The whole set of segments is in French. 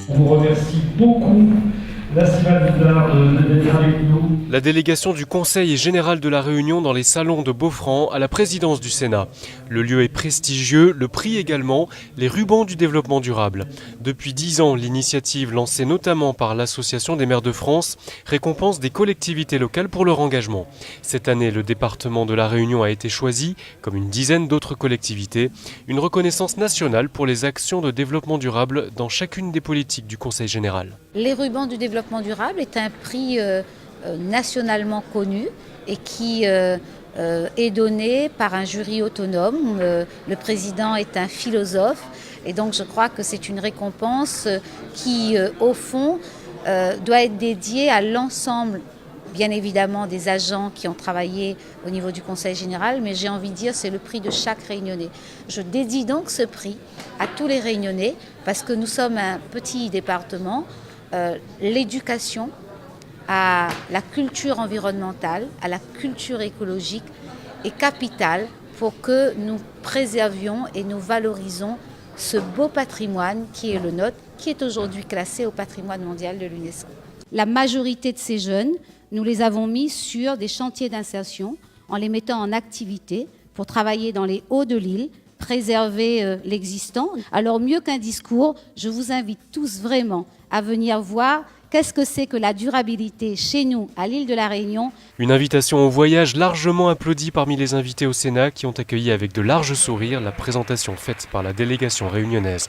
On vous remercie beaucoup. D'être avec nous. La délégation du Conseil général de la Réunion dans les salons de Beaufranc à la présidence du Sénat. Le lieu est prestigieux, le prix également, les rubans du développement durable. Depuis 10 ans, l'initiative lancée notamment par l'Association des maires de France récompense des collectivités locales pour leur engagement. Cette année, le département de la Réunion a été choisi, comme une dizaine d'autres collectivités, une reconnaissance nationale pour les actions de développement durable dans chacune des politiques du Conseil général. Les rubans du développement durable est un prix nationalement connu et qui est donné par un jury autonome. Le président est un philosophe et donc je crois que c'est une récompense qui, au fond, doit être dédiée à l'ensemble, bien évidemment, des agents qui ont travaillé au niveau du Conseil général, mais j'ai envie de dire c'est le prix de chaque Réunionnais. Je dédie donc ce prix à tous les Réunionnais parce que nous sommes un petit département. L'éducation à la culture environnementale, à la culture écologique est capitale pour que nous préservions et nous valorisons ce beau patrimoine qui est le nôtre, qui est aujourd'hui classé au patrimoine mondial de l'UNESCO. La majorité de ces jeunes, nous les avons mis sur des chantiers d'insertion en les mettant en activité pour travailler dans les hauts de l'île, préserver l'existant. Alors mieux qu'un discours, je vous invite tous vraiment à venir voir qu'est-ce que c'est que la durabilité chez nous, à l'île de la Réunion. Une invitation au voyage largement applaudie parmi les invités au Sénat qui ont accueilli avec de larges sourires la présentation faite par la délégation réunionnaise.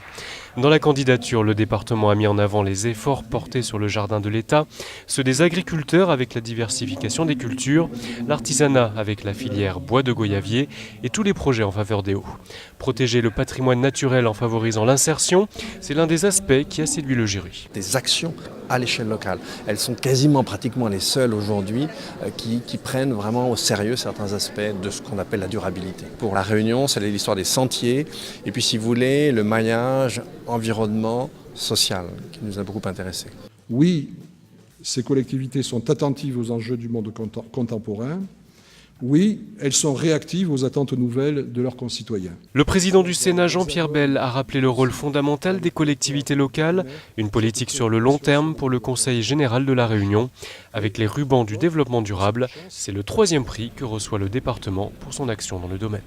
Dans la candidature, le département a mis en avant les efforts portés sur le jardin de l'État, ceux des agriculteurs avec la diversification des cultures, l'artisanat avec la filière bois de goyavier et tous les projets en faveur des hauts. Protéger le patrimoine naturel en favorisant l'insertion, c'est l'un des aspects qui a séduit le jury. Des actions à l'échelle locale. Elles sont pratiquement les seules aujourd'hui qui prennent vraiment au sérieux certains aspects de ce qu'on appelle la durabilité. Pour la Réunion, c'est l'histoire des sentiers et puis si vous voulez, le maillage environnement social qui nous a beaucoup intéressés. Oui, ces collectivités sont attentives aux enjeux du monde contemporain. Oui, elles sont réactives aux attentes nouvelles de leurs concitoyens. Le président du Sénat, Jean-Pierre Bel, a rappelé le rôle fondamental des collectivités locales, une politique sur le long terme pour le Conseil général de la Réunion. Avec les rubans du développement durable, c'est le 3e prix que reçoit le département pour son action dans le domaine.